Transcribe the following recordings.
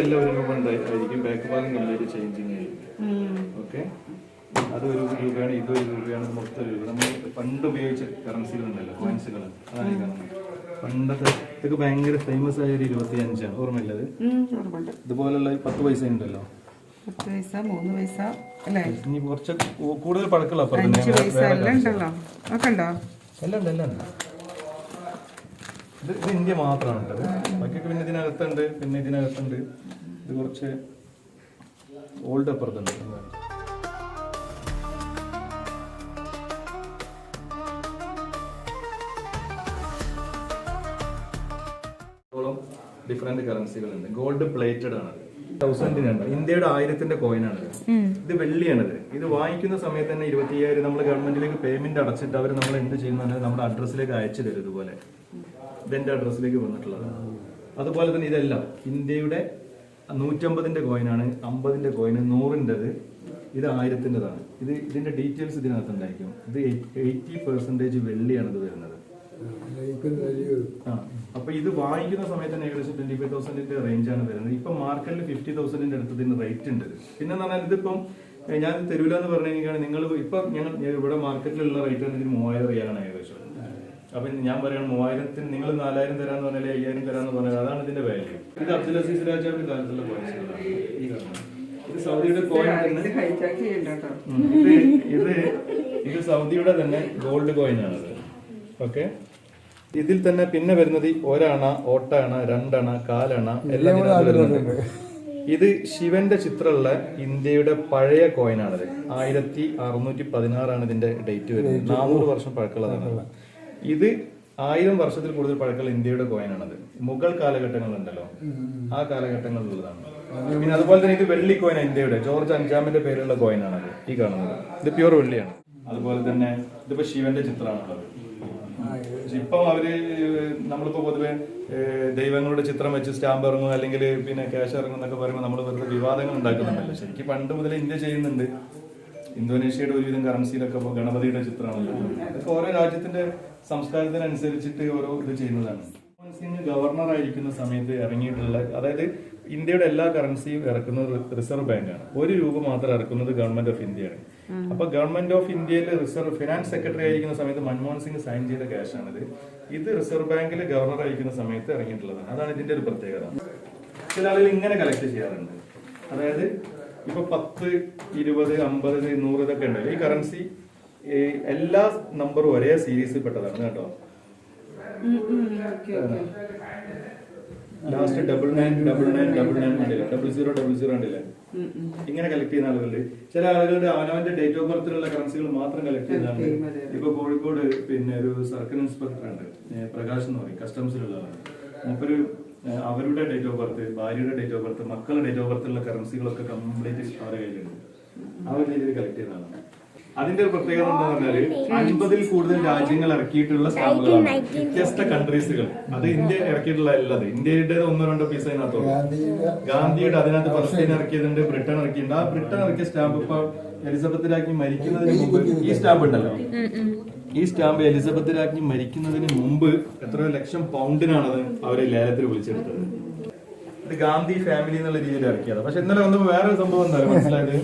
എല്ലാം ഒരു രൂപ ഉണ്ടായിരിക്കും. ബാക്ക് ഭാഗം കംപ്ലീറ്റ് ചേഞ്ചിങ് ആയിരിക്കും. ഓക്കെ, അത് ഒരു രൂപയാണ്, ഇത് ഒരു രൂപയാണ്, മൊത്തം രൂപ. നമ്മൾ പണ്ട് ഉപയോഗിച്ച കറൻസികളുണ്ടല്ലോ, കോയിൻസുകൾ, അതാണ് ഈ കാണുന്നത്. പണ്ടത്തെ ഇതൊക്കെ ഭയങ്കര ഫേമസ് ആയ ഒരു 25ആണ്, ഓർമ്മയില്ലത്? ഇതുപോലുള്ള 10 പൈസ ഉണ്ടല്ലോ, 10 പൈസ, 3 പൈസ അല്ലേ? ഇനി കുറച്ച് കൂടുതൽ പഴക്കമുള്ള 5 പൈസ എല്ലാം ഉണ്ടല്ലോ, ഒക്കെ ഉണ്ടോ? എല്ലാം ഉണ്ട്, എല്ലാം ഉണ്ട്. ഇത് ഇന്ത്യ മാത്രമാണ് കേട്ടത്. ബാക്കിയൊക്കെ പിന്നെ ഇതിനകത്തുണ്ട്, പിന്നെ ഇതിനകത്തുണ്ട്. ഇത് കുറച്ച് ഓൾഡ് അപ്പുറത്തുണ്ട്. ഡിഫറെന്റ് കറൻസികളുണ്ട്. ഗോൾഡ് പ്ലേറ്റഡ് ആണ്. 1000 ഇന്ത്യയുടെ 1000ന്റെ കോയിനാണ്. ഇത് വെള്ളിയാണിത്. ഇത് വാങ്ങിക്കുന്ന സമയത്ത് തന്നെ 25,000 നമ്മൾ ഗവൺമെന്റിലേക്ക് പേയ്മെന്റ് അടച്ചിട്ട് അവർ നമ്മൾ എന്ത് ചെയ്യുന്നത് നമ്മുടെ അഡ്രസ്സിലേക്ക് അയച്ചു തരും. ഇതുപോലെ ഇതെന്റെ അഡ്രസ്സിലേക്ക് വന്നിട്ടുള്ളതാണ്. അതുപോലെ തന്നെ ഇതെല്ലാം ഇന്ത്യയുടെ 150ന്റെ കോയിനാണ്, 50ന്റെ കോയിന്, 100ൻ്റെത്, ഇത് 1000ൻ്റെതാണ്. ഇതിന്റെ ഡീറ്റെയിൽസ് ഇതിനകത്തുണ്ടായിരിക്കും. ഇത് 80% വെള്ളിയാണ് ഇത് വരുന്നത്. അപ്പൊ ഇത് വാങ്ങിക്കുന്ന സമയത്ത് തന്നെ ഏകദേശം 25,000ന്റെ റേഞ്ചാണ് വരുന്നത്. ഇപ്പൊ മാർക്കറ്റിൽ 50,000ന്റെ അടുത്ത് ഇതിന് റേറ്റ് ഉണ്ട്. പിന്നെ എന്ന് പറഞ്ഞാൽ ഇതിപ്പം ഞാൻ തരൂലെന്ന് പറഞ്ഞു കഴിഞ്ഞാൽ നിങ്ങൾ ഇപ്പൊ ഞങ്ങൾ ഇവിടെ മാർക്കറ്റിലുള്ള റേറ്റ് ഇതിന് 3000 റിയാലാണ് ഏകദേശം. അപ്പൊ ഞാൻ പറയണം 3000ത്തിന് നിങ്ങൾ 4000 തരാന്ന് പറഞ്ഞാൽ 5000 തരാന്ന് പറഞ്ഞാൽ അതാണ് ഇതിന്റെ വാല്യൂ. ഇത് അബ്ദുൽ അസീസ് രാജാവിന്റെ കാലത്തുള്ള കോയിൻസുകളാണ് ഈ കാണുന്നത്. ഇത് സൗദിയുടെ കോയിൻ തന്നെ, ഇത് സൗദിയുടെ തന്നെ ഗോൾഡ് കോയിനാണത്. ഓക്കെ, ഇതിൽ തന്നെ പിന്നെ വരുന്നത് 1 അണ, ഓട്ടണ, 2 അണ, 4 അണ എല്ലാം വരുന്നുണ്ട്. ഇത് ശിവന്റെ ചിത്രമുള്ള ഇന്ത്യയുടെ പഴയ കോയിനാണത്. 1616 ഇതിന്റെ ഡേറ്റ് വരുന്നത്. 400 വർഷം പഴക്കമുള്ളതാണ്. ഇത് 1000 വർഷത്തിൽ കൂടുതൽ പഴക്കമുള്ള ഇന്ത്യയുടെ കോയിനാണത്. മുഗൾ കാലഘട്ടങ്ങളുണ്ടല്ലോ, ആ കാലഘട്ടങ്ങളിലുള്ളതാണ്. പിന്നെ അതുപോലെ തന്നെ ഇത് വെള്ളി കോയിൻ, ഇന്ത്യയുടെ ജോർജ് 5ാമന്റെ പേരുള്ള കോയിനാണത് ഈ കാണുന്നത്. ഇത് പ്യൂർ വെള്ളിയാണ്. അതുപോലെ തന്നെ ഇതിപ്പോ ശിവന്റെ ചിത്രമാണുള്ളത്. ഇപ്പം നമ്മളിപ്പോ പൊതുവെ ദൈവങ്ങളുടെ ചിത്രം വെച്ച് സ്റ്റാമ്പ് ഇറങ്ങും, അല്ലെങ്കിൽ പിന്നെ ക്യാഷ് ഇറങ്ങും എന്നൊക്കെ പറയുമ്പോൾ നമ്മൾ വെറുതെ വിവാദങ്ങൾ ഉണ്ടാക്കുന്നുണ്ടല്ലോ. ശരിക്കും പണ്ട് മുതലേ ഇന്ത്യ ചെയ്യുന്നുണ്ട്. ഇന്തോനേഷ്യയുടെ ഒരുവിധം കറൻസിയിലൊക്കെ ഗണപതിയുടെ ചിത്രമാണല്ലോ. അതൊക്കെ ഓരോ രാജ്യത്തിന്റെ സംസ്കാരത്തിനനുസരിച്ചിട്ട് ഓരോ ഇത് ചെയ്യുന്നതാണ്. മൻമോഹൻ സിംഗ് ഗവർണർ ആയിരിക്കുന്ന സമയത്ത് ഇറങ്ങിയിട്ടുള്ള, അതായത് ഇന്ത്യയുടെ എല്ലാ കറൻസിയും ഇറക്കുന്നത് റിസർവ് ബാങ്കാണ്. 1 രൂപ മാത്രം ഇറക്കുന്നത് ഗവൺമെന്റ് ഓഫ് ഇന്ത്യയാണ്. അപ്പൊ ഗവൺമെന്റ് ഓഫ് ഇന്ത്യയിൽ റിസർവ് ഫിനാൻസ് സെക്രട്ടറി ആയിരിക്കുന്ന സമയത്ത് മൻമോഹൻ സിംഗ് സൈൻ ചെയ്ത ക്യാഷാണിത്. ഇത് റിസർവ് ബാങ്കിൽ ഗവർണർ ആയിരിക്കുന്ന സമയത്ത് ഇറങ്ങിയിട്ടുള്ളതാണ്. അതാണ് ഇതിന്റെ ഒരു പ്രത്യേകത. ചില ആളുകൾ ഇങ്ങനെ കളക്ട് ചെയ്യാറുണ്ട്. അതായത് ഇപ്പൊ 10, 20, 50, 100 ഇതൊക്കെ ഉണ്ട്. ഈ കറൻസി എല്ലാ നമ്പറും ഒരേ സീരീസിൽ പെട്ടതാണ് കേട്ടോ. ലാസ്റ്റ് 999999 ഉണ്ടല്ലേ, 0000 ഉണ്ടല്ലേ, ഇങ്ങനെ കളക്ട് ചെയ്യുന്ന ആളുകളുണ്ട്. ചില ആളുകളുടെ അവനവന്റെ ഡേറ്റ് ഓഫ് ബർത്തിലുള്ള കറൻസികൾ മാത്രം കളക്ട് ചെയ്യുന്നതാണ്. ഇപ്പൊ കോഴിക്കോട് പിന്നെ ഒരു സർക്കിൾ ഇൻസ്പെക്ടർ ഉണ്ട്, പ്രകാശ് എന്ന് പറയും, കസ്റ്റംസിലുള്ളതാണ്. മൂപ്പര് അവരുടെ ഡേറ്റ് ഓഫ് ബർത്ത്, ഭാര്യയുടെ ഡേറ്റ് ഓഫ് ബർത്ത്, മക്കളുടെ ഡേറ്റ് ഓഫ് ബർത്തിലുള്ള കറൻസികളൊക്കെ കംപ്ലീറ്റ് അവരുടെ കയ്യിലുണ്ട്. ആ ഒരു രീതിയിൽ കളക്ട് ചെയ്യുന്നതാണ്. അതിന്റെ ഒരു പ്രത്യേകത എന്താ പറഞ്ഞാല് 50ൽ കൂടുതൽ രാജ്യങ്ങൾ ഇറക്കിയിട്ടുള്ള സ്റ്റാമ്പുകളാണ്, വ്യത്യസ്ത കൺട്രീസുകൾ. അത് ഇന്ത്യ ഇറക്കിയിട്ടുള്ള അല്ലാതെ ഇന്ത്യയുടെ 1-2 പീസ് അതിനകത്തുള്ളൂ. ഗാന്ധിയുടെ അതിനകത്ത് പലസ്തീൻ ഇറക്കിയതുണ്ട്, ബ്രിട്ടൻ ഇറക്കിയിട്ടുണ്ട്. ആ ബ്രിട്ടൻ ഇറക്കിയ സ്റ്റാമ്പ് ഇപ്പൊ എലിസബത്ത് രാജ്ഞി മരിക്കുന്നതിന് മുമ്പ്, ഈ സ്റ്റാമ്പ് ഉണ്ടല്ലോ, ഈ സ്റ്റാമ്പ് എലിസബത്ത് രാജ്ഞി മരിക്കുന്നതിന് മുമ്പ് എത്രയോ ലക്ഷം പൗണ്ടിനാണത് അവരെ ലേലത്തിൽ വിളിച്ചെടുത്തത്. ഇത് ഗാന്ധി ഫാമിലി എന്നുള്ള രീതിയിൽ ഇറക്കിയത്. പക്ഷെ ഇന്നലെ വന്നപ്പോ വേറൊരു സംഭവം എന്താ മനസ്സിലായത്?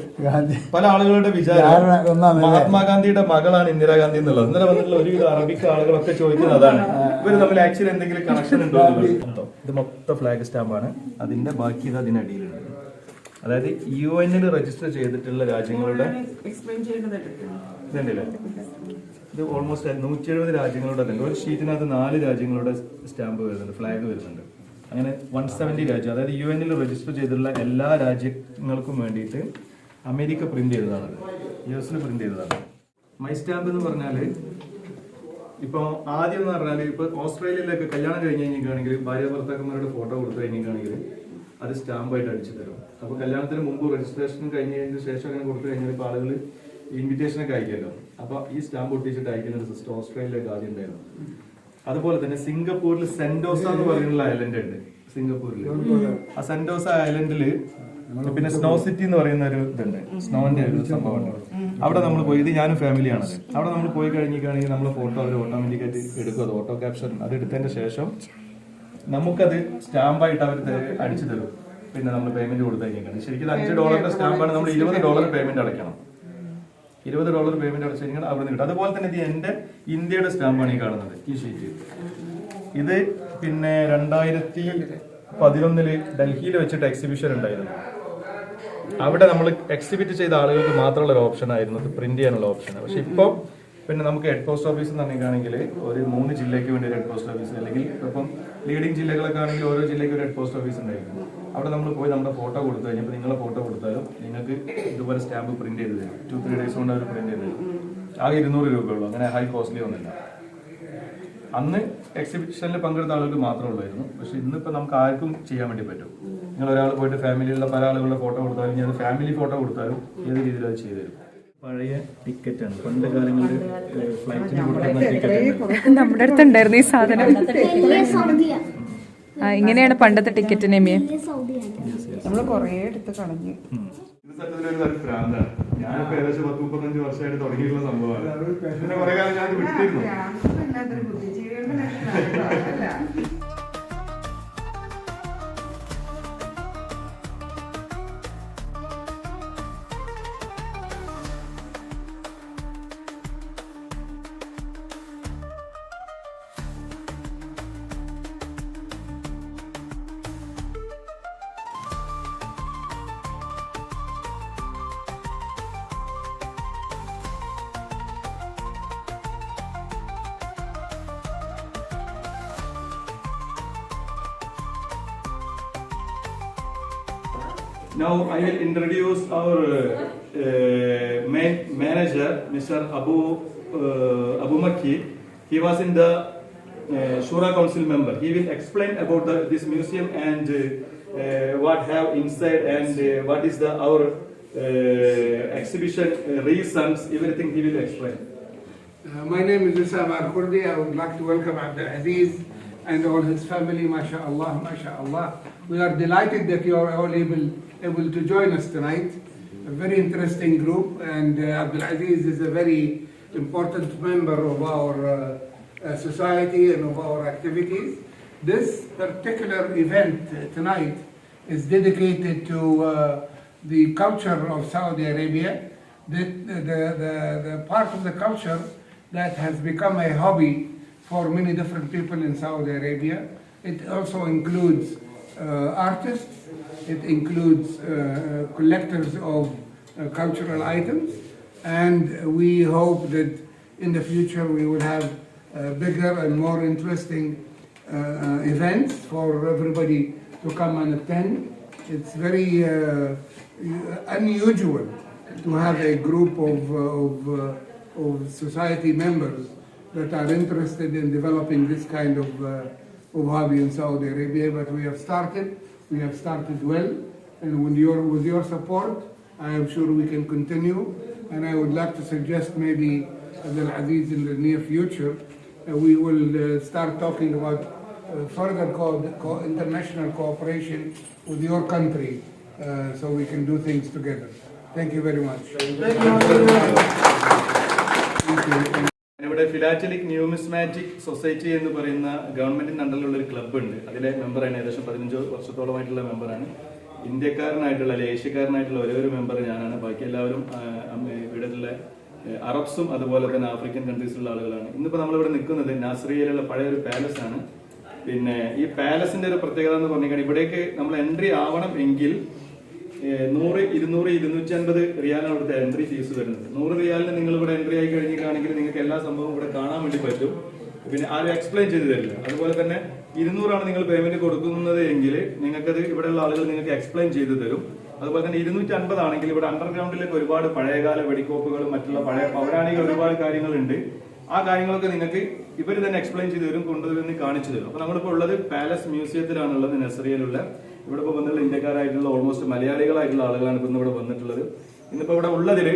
പല ആളുകളുടെ വിചാരം മഹാത്മാഗാന്ധിയുടെ മകളാണ് ഇന്ദിരാഗാന്ധി എന്നുള്ളത്. ഇന്നലെ വന്നിട്ടുള്ള ഒരുവിധ അറബിക് ആളുകളൊക്കെ ചോദിക്കുന്നത് അതാണ്, ഇവര് തമ്മിൽ ആക്ച്വലി എന്തെങ്കിലും കണക്ഷൻ ഉണ്ടോ എന്നുള്ളത്. ഇത് മൊത്തം ഫ്ലാഗ് സ്റ്റാമ്പാണ്. അതിന്റെ ബാക്കി ഇത് അതിനടിയിലുണ്ട്. അതായത് UN രജിസ്റ്റർ ചെയ്തിട്ടുള്ള രാജ്യങ്ങളുടെ ഇതുണ്ടല്ലേ, ഇത് ഓൾമോസ്റ്റ് 170 രാജ്യങ്ങളുടെ തന്നെ ഒരു ഷീറ്റിനകത്ത് 4 രാജ്യങ്ങളുടെ സ്റ്റാമ്പ് വരുന്നുണ്ട്, ഫ്ലാഗ് വരുന്നുണ്ട്. അങ്ങനെ 170 രാജ്യം, അതായത് UN രജിസ്റ്റർ ചെയ്തിട്ടുള്ള എല്ലാ രാജ്യങ്ങൾക്കും വേണ്ടിയിട്ട് അമേരിക്ക പ്രിന്റ് ചെയ്തതാണ്, US പ്രിന്റ് ചെയ്തതാണ്. മൈ സ്റ്റാമ്പ് എന്ന് പറഞ്ഞാല് ഇപ്പൊ ആദ്യം എന്ന് പറഞ്ഞാല് ഇപ്പൊ ഓസ്ട്രേലിയയിലൊക്കെ കല്യാണം കഴിഞ്ഞ് കഴിഞ്ഞിട്ടാണെങ്കിൽ ഭാര്യ ഭർത്താക്കന്മാരുടെ ഫോട്ടോ കൊടുത്തു കഴിഞ്ഞിട്ടാണെങ്കിൽ അത് സ്റ്റാമ്പായിട്ട് അടിച്ചു തരും. അപ്പൊ കല്യാണത്തിന് മുമ്പ് രജിസ്ട്രേഷൻ കഴിഞ്ഞതിന് ശേഷം അങ്ങനെ കൊടുത്തു കഴിഞ്ഞാൽ ഇപ്പൊ ആളുകൾ ഇൻവിറ്റേഷനൊക്കെ അയക്കുമല്ലോ. അപ്പൊ ഈ സ്റ്റാമ്പ് ഒട്ടിച്ചിട്ട് അയക്കുന്ന ഒരു സിസ്റ്റം ഓസ്ട്രേലിയയിലൊക്കെ ആദ്യം ഉണ്ടായിരുന്നു. അതുപോലെ തന്നെ സിംഗപ്പൂരിൽ സെന്റോസ എന്ന് പറയുന്ന ഐലൻഡ് ഉണ്ട്. സിംഗപ്പൂരിൽ ആ സെന്റോസ ഐലൻഡില് പിന്നെ സ്നോ സിറ്റി എന്ന് പറയുന്ന ഒരു ഇതുണ്ട്, സ്നോന്റെ ഒരു സംഭവമുണ്ട്. അവിടെ നമ്മൾ പോയി, ഇത് ഞാനും ഫാമിലിയാണത്. അവിടെ നമ്മൾ പോയി കഴിഞ്ഞിട്ടാണെങ്കിൽ നമ്മളെ ഫോട്ടോ അവർ ഓട്ടോമാറ്റിക്കായിട്ട് എടുക്കും. അത് ഓട്ടോ ക്യാപ്ഷൻ, അത് എടുത്തതിന്റെ ശേഷം നമുക്കത് സ്റ്റാമ്പായിട്ട് അവർ അടിച്ചു തരും. പിന്നെ നമ്മൾ പേയ്മെന്റ് കൊടുത്തേക്കുന്നത്. ശരിക്കും $5 സ്റ്റാമ്പാണ്. നമ്മൾ $20 പേയ്മെന്റ് അടയ്ക്കണം. $20 പേയ്മെന്റ് അടച്ചു കഴിഞ്ഞാൽ അവിടെ നിന്ന് കിട്ടും. അതുപോലെ തന്നെ ഇത് എന്റെ ഇന്ത്യയുടെ സ്റ്റാമ്പാണ് ഈ കാണുന്നത്, ഈ ഷീറ്റ്. ഇത് പിന്നെ 2011 ഡൽഹിയിൽ വെച്ചിട്ട് എക്സിബിഷൻ ഉണ്ടായിരുന്നു. അവിടെ നമ്മൾ എക്സിബിറ്റ് ചെയ്ത ആളുകൾക്ക് മാത്രമുള്ള ഒരു ഓപ്ഷൻ ആയിരുന്നു ഇത് പ്രിന്റ് ചെയ്യാനുള്ള ഓപ്ഷൻ. പക്ഷെ ഇപ്പോൾ പിന്നെ നമുക്ക് ഹെഡ് പോസ്റ്റ് ഓഫീസ് എന്ന് പറയുകയാണെങ്കിൽ ഒരു 3 ജില്ലയ്ക്ക് വേണ്ടി ഒരു ഹെഡ് പോസ്റ്റ് ഓഫീസ്, അല്ലെങ്കിൽ ഇപ്പം ലീഡിംഗ് ജില്ലകളൊക്കെ ആണെങ്കിൽ ഓരോ ജില്ലയ്ക്ക് ഒരു ഹെഡ് പോസ്റ്റ് ഓഫീസ് ഉണ്ടായിരിക്കും. അവിടെ നമ്മൾ പോയി നമ്മുടെ ഫോട്ടോ കൊടുത്തു കഴിഞ്ഞപ്പോൾ നിങ്ങളെ ഫോട്ടോ കൊടുത്താലും നിങ്ങൾക്ക് ഇതുപോലെ സ്റ്റാമ്പ് പ്രിന്റ് ചെയ്ത് തരും. 2-3 ഡേയ്സ് കൊണ്ട് അവർ പ്രിന്റ് ചെയ്ത് തരും. ആകെ 200 രൂപയുള്ളൂ. അങ്ങനെ ഹൈ കോസ്റ്റ്ലി ഒന്നുമില്ല. അന്ന് എക്സിബിഷനിൽ പങ്കെടുത്ത ആളുകൾക്ക് മാത്രമേ ഉള്ളായിരുന്നു. പക്ഷെ ഇന്നിപ്പോൾ നമുക്ക് ആർക്കും ചെയ്യാൻ വേണ്ടി പറ്റും. നിങ്ങൾ ഒരാൾ പോയിട്ട് ഫാമിലിയിലുള്ള പല ആളുകളുടെ ഫോട്ടോ കൊടുത്താലും ഞാൻ ഫാമിലി ഫോട്ടോ കൊടുത്താലും ഏത് രീതിയിൽ അത് ചെയ്തു തരും. പഴയ ടിക്കറ്റാണ്. പണ്ട് കാലങ്ങളിൽ ഫ്ലൈറ്റിന് കൊടുക്കുന്ന ടിക്കറ്റ് നമ്മുടെ അടുത്ത് ഉണ്ടായിരുന്നു ഈ സാധനം. ഇങ്ങനെയാണ് പണ്ടത്തെ ടിക്കറ്റ്. നെമിയെ നമ്മൾ കൊറേ എടുത്ത് കളഞ്ഞു. ഇത് സത്യത്തിൽ ഒരു ഭ്രാന്താണ്. ഞാനിപ്പോ ഏകദേശം 10-35 വർഷമായിട്ട് തുടങ്ങിയിട്ടുള്ള സംഭവമാണ്. പിന്നെ കുറെ കാലം ഞാൻ വിട്ടിരുന്നു. Now I will introduce our main manager, Mr. Abu Makki. He was in the Shura Council member. He will explain about this museum and what have inside and what is our exhibition reasons. Everything he will explain. My name is Wissam Al-Kurdi. I would like to welcome Abdul Aziz and all his family. MashaAllah, MashaAllah. We are delighted that you are all able to join us tonight. A very interesting group, and Abdul Aziz is a very important member of our society and of our activities. This particular event tonight is dedicated to the culture of Saudi Arabia, the part of the culture that has become a hobby for many different people in Saudi Arabia. It also includes artists, it includes collectors of cultural items, and we hope that in the future we will have bigger and more interesting events for everybody to come and attend. It's very unusual to have a group of society members that are interested in developing this kind of hobby in Saudi Arabia, but we have started well, and with your support, I am sure we can continue, and I would like to suggest maybe Abdul Aziz in the near future, we will start talking about further international cooperation with your country, so we can do things together. Thank you very much. Thank you. ഇവിടെ philatelic numismatic society എന്ന് പറയുന്ന ഗവൺമെന്റിന്റെ അണ്ടറിലുള്ള ഒരു club ഉണ്ട്. അതിലെ മെമ്പറാണ്. ഏകദേശം 15 വർഷത്തോളമായിട്ടുള്ള മെമ്പറാണ്. ഇന്ത്യക്കാരനായിട്ടുള്ള അല്ലെങ്കിൽ ഏഷ്യക്കാരനായിട്ടുള്ള ഒരേ ഒരു മെമ്പർ ഞാനാണ്. ബാക്കി എല്ലാവരും ഇവിടെയുള്ള അറബ്സും അതുപോലെ തന്നെ ആഫ്രിക്കൻ കൺട്രീസിലുള്ള ആളുകളാണ്. ഇന്നിപ്പോൾ നമ്മളിവിടെ നിൽക്കുന്നത് നാസ്രിയയിലുള്ള പഴയ ഒരു പാലസ് ആണ്. പിന്നെ ഈ പാലസിന്റെ ഒരു പ്രത്യേകത എന്ന് പറഞ്ഞാൽ ഇവിടേക്ക് നമ്മൾ എൻട്രി ആവണം എങ്കിൽ 100, 200, 250 റിയാലാണ് ഇവിടുത്തെ എൻട്രി ഫീസ് വരുന്നത്. 100 റിയാലിന് നിങ്ങൾ ഇവിടെ എൻട്രി ആയി കഴിഞ്ഞിട്ടാണെങ്കിൽ നിങ്ങൾക്ക് എല്ലാ സംഭവവും ഇവിടെ കാണാൻ വേണ്ടി പറ്റും. പിന്നെ ആരും എക്സ്പ്ലെയിൻ ചെയ്ത് തരില്ല. അതുപോലെ തന്നെ 200 നിങ്ങൾ പേയ്മെന്റ് കൊടുക്കുന്നത് എങ്കിൽ നിങ്ങൾക്കത് ഇവിടെയുള്ള ആളുകൾ നിങ്ങൾക്ക് എക്സ്പ്ലെയിൻ ചെയ്ത് തരും. അതുപോലെ തന്നെ 250 ആണെങ്കിൽ ഇവിടെ അണ്ടർഗ്രൗണ്ടിലേക്ക് ഒരുപാട് പഴയകാല വെടിക്കോപ്പുകളും മറ്റുള്ള പഴയ പൗരാണിക ഒരുപാട് കാര്യങ്ങളുണ്ട്. ആ കാര്യങ്ങളൊക്കെ നിങ്ങൾക്ക് ഇവർ തന്നെ എക്സ്പ്ലെയിൻ ചെയ്ത് തരും, കൊണ്ടുവരുന്ന കാണിച്ചു തരും. അപ്പൊ നമ്മളിപ്പോൾ ഉള്ളത് പാലസ് മ്യൂസിയത്തിലാണുള്ളത്, നസറിയയിലുള്ള. ഇവിടെ ഇപ്പോൾ വന്നുള്ള ഇന്ത്യക്കാരായിട്ടുള്ള ഓൾമോസ്റ്റ് മലയാളികളായിട്ടുള്ള ആളുകളാണ് ഇപ്പൊ ഇവിടെ വന്നിട്ടുള്ളത്. ഇന്നിപ്പോ ഇവിടെ ഉള്ളതിൽ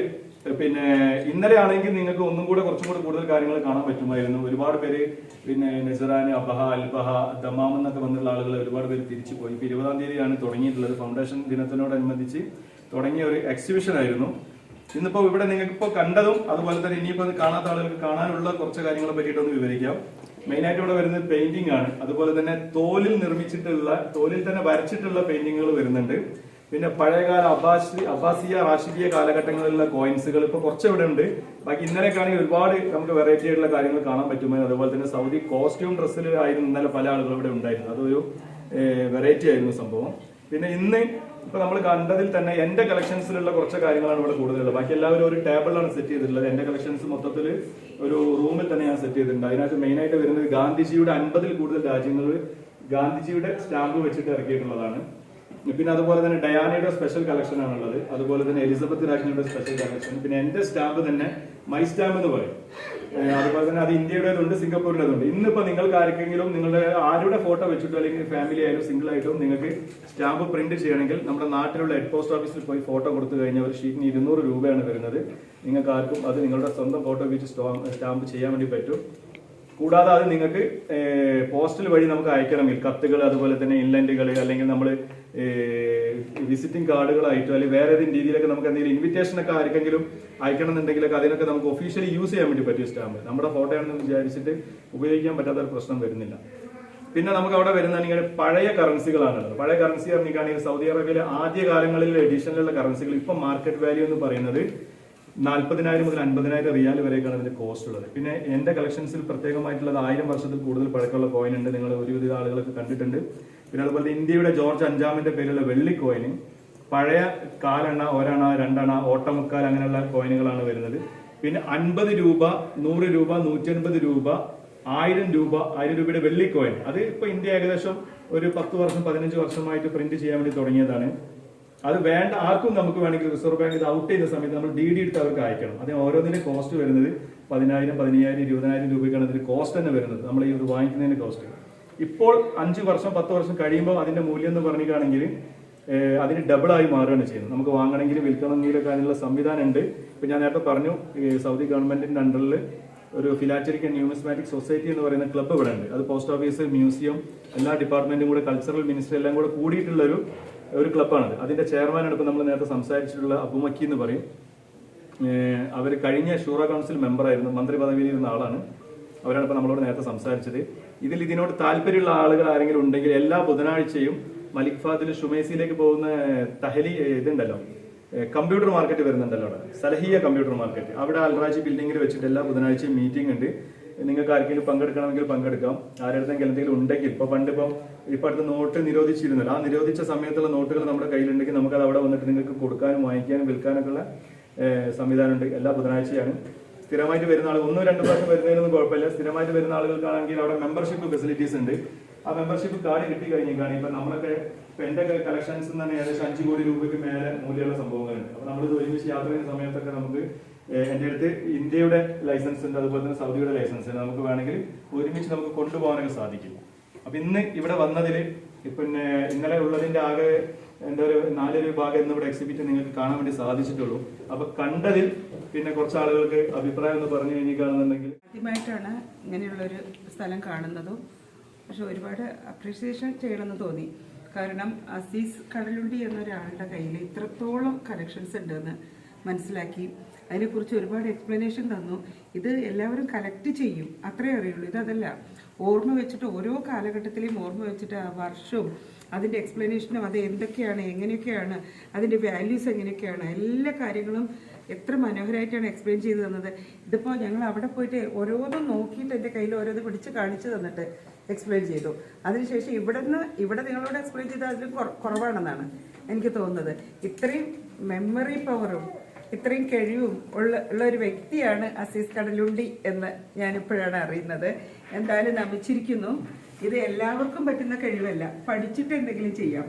പിന്നെ ഇന്നലെ ആണെങ്കിൽ നിങ്ങൾക്ക് ഒന്നും കൂടെ കുറച്ചും കൂടെ കൂടുതൽ കാര്യങ്ങൾ കാണാൻ പറ്റുമായിരുന്നു. ഒരുപാട് പേര് പിന്നെ നെസറാൻ, അബഹ, അൽബഹ, ദമാം എന്നൊക്കെ വന്നുള്ള ആളുകൾ ഒരുപാട് പേര് തിരിച്ചു പോയി. ഇപ്പൊ 20-ാം തീയതിയാണ് തുടങ്ങിയിട്ടുള്ളത്. ഫൗണ്ടേഷൻ ദിനത്തിനോടനുബന്ധിച്ച് തുടങ്ങിയ ഒരു എക്സിബിഷൻ ആയിരുന്നു. ഇന്നിപ്പോ ഇവിടെ നിങ്ങൾക്ക് ഇപ്പോൾ കണ്ടതും അതുപോലെ തന്നെ ഇനിയിപ്പോൾ കാണാത്ത ആളുകൾക്ക് കാണാനുള്ള കുറച്ച് കാര്യങ്ങളെ പറ്റിയിട്ടൊന്ന് വിവരിക്കാം. മെയിൻ ആയിട്ട് ഇവിടെ വരുന്നത് പെയിന്റിംഗ് ആണ്. അതുപോലെ തന്നെ തോലിൽ തന്നെ വരച്ചിട്ടുള്ള പെയിന്റിങ്ങുകൾ വരുന്നുണ്ട്. പിന്നെ പഴയകാല അബ്ബാസിയ റാഷിദിയ കാലഘട്ടങ്ങളിലുള്ള കോയിൻസുകൾ ഇപ്പൊ കുറച്ച് ഇവിടെ ഉണ്ട്. ബാക്കി ഇന്നലെയൊക്കെയാണെങ്കിൽ ഒരുപാട് നമുക്ക് വെറൈറ്റി ആയിട്ടുള്ള കാര്യങ്ങൾ കാണാൻ പറ്റുമായിരുന്നു. അതുപോലെ തന്നെ സൗദി കോസ്റ്റ്യൂം ഡ്രസ്സിൽ ആയിരുന്നു ഇന്നലെ പല ആളുകളും ഇവിടെ ഉണ്ടായിരുന്നു. അതൊരു വെറൈറ്റി ആയിരുന്നു സംഭവം. പിന്നെ ഇന്ന് ഇപ്പൊ നമ്മൾ കണ്ടതിൽ തന്നെ എന്റെ കളക്ഷൻസിലുള്ള കുറച്ച് കാര്യങ്ങളാണ് ഇവിടെ കൂടുതലുള്ളത്. ബാക്കി എല്ലാവരും ഒരു ടേബിളിലാണ് സെറ്റ് ചെയ്തിട്ടുള്ളത്. എന്റെ കളക്ഷൻസ് മൊത്തത്തിൽ ഒരു റൂമിൽ തന്നെ ഞാൻ സെറ്റ് ചെയ്തിട്ടുണ്ട്. അതിനകത്ത് മെയിൻ ആയിട്ട് വരുന്നത് ഗാന്ധിജിയുടെ 50-ൽ കൂടുതൽ രാജ്യങ്ങളിൽ ഗാന്ധിജിയുടെ സ്റ്റാമ്പ് വെച്ചിട്ട് ഇറക്കിയിട്ടുള്ളതാണ്. പിന്നെ അതുപോലെ തന്നെ ഡയാനയുടെ സ്പെഷ്യൽ കളക്ഷൻ ആണുള്ളത്. അതുപോലെ തന്നെ എലിസബത്ത് രാജ്ഞിയുടെ സ്പെഷ്യൽ കളക്ഷൻ. പിന്നെ എന്റെ സ്റ്റാമ്പ് തന്നെ മൈ സ്റ്റാമ്പ് എന്ന് പറയും. അതുപോലെ തന്നെ അത് ഇന്ത്യയുടേതുണ്ട്, സിംഗപ്പൂരിൻ്റെതുണ്ട്. ഇന്നിപ്പോ നിങ്ങൾക്ക് ആർക്കെങ്കിലും നിങ്ങളുടെ ആരുടെ ഫോട്ടോ വെച്ചിട്ടോ അല്ലെങ്കിൽ ഫാമിലി ആയാലും സിംഗിൾ ആയിട്ടും നിങ്ങൾക്ക് സ്റ്റാമ്പ് പ്രിന്റ് ചെയ്യണമെങ്കിൽ നമ്മുടെ നാട്ടിലുള്ള ഹെഡ് പോസ്റ്റ് ഓഫീസിൽ പോയി ഫോട്ടോ കൊടുത്തു കഴിഞ്ഞാൽ ഒരു ഷീറ്റിന് 200 രൂപയാണ് വരുന്നത്. നിങ്ങൾക്ക് ആർക്കും അത് നിങ്ങളുടെ സ്വന്തം ഫോട്ടോ വെച്ച് സ്റ്റാമ്പ് ചെയ്യാൻ വേണ്ടി പറ്റും. കൂടാതെ അത് നിങ്ങൾക്ക് പോസ്റ്റൽ വഴി നമുക്ക് അയക്കണമെങ്കിൽ കത്തുകൾ, അതുപോലെ തന്നെ ഇൻലൻഡുകൾ, അല്ലെങ്കിൽ നമ്മൾ വിസിറ്റിംഗ് കാർഡുകളായിട്ടോ അല്ലെങ്കിൽ വേറെ ഏതെങ്കിലും രീതിയിലൊക്കെ നമുക്ക് എന്തെങ്കിലും ഇൻവിറ്റേഷൻ ഒക്കെ ആർക്കെങ്കിലും അയക്കണം എന്നുണ്ടെങ്കിലൊക്കെ അതിനൊക്കെ നമുക്ക് ഒഫീഷ്യലി യൂസ് ചെയ്യാൻ വേണ്ടി പറ്റിയ സ്റ്റാമ്പ്. നമ്മുടെ ഫോട്ടോ ആണെന്ന് വിചാരിച്ചിട്ട് ഉപയോഗിക്കാൻ പറ്റാത്ത ഒരു പ്രശ്നം വരുന്നില്ല. പിന്നെ നമുക്ക് അവിടെ വരുന്നതാണെങ്കിൽ പഴയ കറൻസികളാണുള്ളത്. പഴയ കറൻസി പറഞ്ഞിട്ടാണെങ്കിൽ സൗദി അറേബ്യയിലെ ആദ്യ കാലങ്ങളിൽ എഡിഷനിലുള്ള കറൻസികൾ ഇപ്പം മാർക്കറ്റ് വാല്യൂ എന്ന് പറയുന്നത് 40,000 മുതൽ 50,000 റിയാൽ വരെയൊക്കെയാണ് അതിന്റെ കോസ്റ്റ് ഉള്ളത്. പിന്നെ എന്റെ കളക്ഷൻസിൽ പ്രത്യേകമായിട്ടുള്ളത് 1000 വർഷത്തിൽ കൂടുതൽ പഴക്കമുള്ള കോയിൻ ഉണ്ട്. നിങ്ങൾ ഒരുവിധ ആളുകളൊക്കെ കണ്ടിട്ടുണ്ട്. പിന്നെ അതുപോലെ ഇന്ത്യയുടെ ജോർജ് 5-ാമന്റെ പേരിലുള്ള വെള്ളി കോയിന്, പഴയ കാലെണ്ണ, ഒരെണ്ണ, രണ്ടെണ്ണ, ഓട്ടമുക്കാൽ അങ്ങനെയുള്ള കോയിനുകളാണ് വരുന്നത്. പിന്നെ 50 രൂപ, 100 രൂപ, 150 രൂപ, 1000 രൂപ, 1000 രൂപയുടെ വെള്ളി കോയിൻ. അത് ഇപ്പൊ ഇന്ത്യ ഏകദേശം ഒരു 10 വർഷം 15 വർഷമായിട്ട് പ്രിന്റ് ചെയ്യാൻ വേണ്ടി തുടങ്ങിയതാണ്. അത് വേണ്ട ആർക്കും നമുക്ക് വേണമെങ്കിൽ റിസർവ് ബാങ്ക് ഇത് ഔട്ട് ചെയ്യുന്ന സമയത്ത് നമ്മൾ DD എടുത്ത് അവർക്ക് അയക്കണം. അതിന് ഓരോന്നിന്റെ കോസ്റ്റ് വരുന്നത് 10,000, 15,000, 20,000 രൂപയ്ക്കാണ് അതിന്റെ കോസ്റ്റ് തന്നെ വരുന്നത്, നമ്മൾ ഈ ഒരു വാങ്ങിക്കുന്നതിന്റെ കോസ്റ്റ്. ഇപ്പോൾ 5 വർഷം 10 വർഷം കഴിയുമ്പോൾ അതിന്റെ മൂല്യം എന്ന് പറഞ്ഞിട്ടാണെങ്കിൽ അതിന് ഡബിൾ ആയി മാറുകയാണ് ചെയ്യുന്നത്. നമുക്ക് വാങ്ങണമെങ്കിൽ വിൽക്കണമെങ്കിലൊക്കെ അതിനുള്ള സംവിധാനം ഉണ്ട്. ഇപ്പൊ ഞാൻ നേരത്തെ പറഞ്ഞു, സൗദി ഗവൺമെന്റിന്റെ അണ്ടറിൽ ഒരു ഫിലാറ്റലിക് ആൻഡ് ന്യൂമിസ്മാറ്റിക് സൊസൈറ്റി എന്ന് പറയുന്ന ക്ലബ്ബ് ഇവിടെ ഉണ്ട്. അത് പോസ്റ്റ് ഓഫീസ്, മ്യൂസിയം, എല്ലാ ഡിപ്പാർട്ട്മെന്റും കൂടെ, കൾച്ചറൽ മിനിസ്റ്ററി എല്ലാം കൂടെ കൂടിയിട്ടുള്ള ഒരു ക്ലബ്ബാണത്. അതിന്റെ ചെയർമാനാണ് ഇപ്പൊ നമ്മൾ നേരത്തെ സംസാരിച്ചിട്ടുള്ള അബുമക്കി എന്ന് പറയും. അവർ കഴിഞ്ഞ ഷൂറ കൗൺസിൽ മെമ്പറായിരുന്നു, മന്ത്രി പദവിയിൽ ഇരുന്ന ആളാണ്. അവരാണ് ഇപ്പൊ നമ്മളോട് നേരത്തെ സംസാരിച്ചത്. ഇതിനോട് താല്പര്യമുള്ള ആളുകൾ ആരെങ്കിലും ഉണ്ടെങ്കിൽ എല്ലാ ബുധനാഴ്ചയും മലിക് ഫാദിൽ ഷുമൈസിലേക്ക് പോകുന്ന ഇതുണ്ടല്ലോ, കമ്പ്യൂട്ടർ മാർക്കറ്റ് വരുന്നുണ്ടല്ലോ അവിടെ, സലഹിയ കമ്പ്യൂട്ടർ മാർക്കറ്റ്, അവിടെ അൽറാജി ബിൽഡിംഗിൽ വെച്ചിട്ട് എല്ലാ ബുധനാഴ്ചയും മീറ്റിംഗ് ഉണ്ട്. നിങ്ങൾക്ക് ആർക്കെങ്കിലും പങ്കെടുക്കണമെങ്കിൽ പങ്കെടുക്കാം. ആരുടെങ്കിലും എന്തെങ്കിലും ഉണ്ടെങ്കിൽ ഇപ്പൊ അടുത്ത് നോട്ട് നിരോധിച്ചിരുന്നല്ലോ, ആ നിരോധിച്ച സമയത്തുള്ള നോട്ടുകൾ നമ്മുടെ കയ്യിലുണ്ടെങ്കിൽ നമുക്കത് അവിടെ വന്നിട്ട് നിങ്ങൾക്ക് കൊടുക്കാനും വാങ്ങിക്കാനും വിൽക്കാനൊക്കെ ഉള്ള സംവിധാനമുണ്ട്. എല്ലാ ബുധനാഴ്ചയാണ്. സ്ഥിരമായിട്ട് വരുന്ന ആളുകൾ 1-2 പ്രാവശ്യം വരുന്നതിനൊന്നും കുഴപ്പമില്ല. സ്ഥിരമായിട്ട് വരുന്ന ആളുകൾക്കാണെങ്കിൽ അവിടെ മെമ്പർഷിപ്പ് ഫെസിലിറ്റീസ് ഉണ്ട്. ആ മെമ്പർഷിപ്പ് കാർഡ് കിട്ടി കഴിഞ്ഞേക്കാണ് ഇപ്പൊ നമ്മളൊക്കെ ഇപ്പൊ എന്റെ കളക്ഷൻസ് തന്നെ ഏകദേശം 5 കോടി രൂപയ്ക്ക് മേലെ മൂല്യമുള്ള സംഭവങ്ങളുണ്ട്. അപ്പൊ നമ്മളിത് ഒരുമിച്ച് യാത്ര ചെയ്യുന്ന സമയത്തൊക്കെ നമുക്ക് എന്റെ അടുത്ത് ഇന്ത്യയുടെ ലൈസൻസ് ഉണ്ട്, അതുപോലെ തന്നെ സൗദിയുടെ ലൈസൻസ് ഉണ്ട്. നമുക്ക് വേണമെങ്കിൽ ഒരുമിച്ച് നമുക്ക് കൊണ്ടുപോകാനൊക്കെ സാധിക്കും. അപ്പൊ ഇന്ന് ഇവിടെ വന്നതിൽ പിന്നെ ഇന്നലെ ഉള്ളതിന്റെ ആകെ എന്താ ഒരു 4 ഭാഗം എന്നിവിടെ എക്സിബിറ്റ് നിങ്ങൾക്ക് കാണാൻ വേണ്ടി സാധിച്ചിട്ടുള്ളൂ. അപ്പൊ കണ്ടതിൽ പിന്നെ കുറച്ച് ആളുകൾക്ക് അഭിപ്രായം എന്ന് പറഞ്ഞു കഴിഞ്ഞിട്ടാണെന്നുണ്ടെങ്കിൽ, ആദ്യമായിട്ടാണ് ഇങ്ങനെയുള്ളൊരു സ്ഥലം കാണുന്നതും. പക്ഷെ ഒരുപാട് അപ്രീഷിയേഷൻ ചെയ്യണമെന്ന് തോന്നി. കാരണം അസീസ് കടലുണ്ടി എന്നൊരാളുടെ കയ്യിൽ ഇത്രത്തോളം കളക്ഷൻസ് ഉണ്ടെന്ന് മനസ്സിലാക്കി. അതിനെക്കുറിച്ച് ഒരുപാട് എക്സ്പ്ലനേഷൻ തന്നു. ഇത് എല്ലാവരും കളക്ട് ചെയ്യും, അത്രേ അറിയുള്ളൂ. ഇതല്ല, ഓർമ്മ വെച്ചിട്ട് ഓരോ കാലഘട്ടത്തിലെയും ഓർമ്മ വെച്ചിട്ട് ആ വർഷവും അതിൻ്റെ എക്സ്പ്ലനേഷനും അത് എന്തൊക്കെയാണ്, എങ്ങനെയൊക്കെയാണ്, അതിൻ്റെ വാല്യൂസ് എങ്ങനെയൊക്കെയാണ്, എല്ലാ കാര്യങ്ങളും എത്ര മനോഹരമായിട്ടാണ് എക്സ്പ്ലെയിൻ ചെയ്ത് തന്നത്. ഇതിപ്പോൾ ഞങ്ങൾ അവിടെ പോയിട്ട് ഓരോന്നും നോക്കിയിട്ട് എൻ്റെ കയ്യിൽ ഓരോന്ന് പിടിച്ച് കാണിച്ചു തന്നിട്ട് എക്സ്പ്ലെയിൻ ചെയ്തു. അതിനുശേഷം ഇവിടെ നിങ്ങളോട് എക്സ്പ്ലെയിൻ ചെയ്ത് അതിലും കുറവാണെന്നാണ് എനിക്ക് തോന്നുന്നത്. ഇത്രയും മെമ്മറി പവറും ഇത്രയും കഴിവും ഉള്ള ഒരു വ്യക്തിയാണ് അസീസ് കടലുണ്ടി എന്ന് ഞാനിപ്പോഴാണ് അറിയുന്നത്. എന്തായാലും നമിച്ചിരിക്കുന്നു. ഇത് എല്ലാവർക്കും പറ്റുന്ന കഴിവല്ല, പഠിച്ചിട്ട് എന്തെങ്കിലും ചെയ്യാം.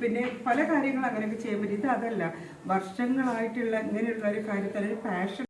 പിന്നെ പല കാര്യങ്ങളും അങ്ങനെയൊക്കെ ചെയ്യാൻ പറ്റും. ഇത് അതല്ല, വർഷങ്ങളായിട്ടുള്ള ഇങ്ങനെയുള്ള ഒരു കാര്യത്തിൽ പാഷൻ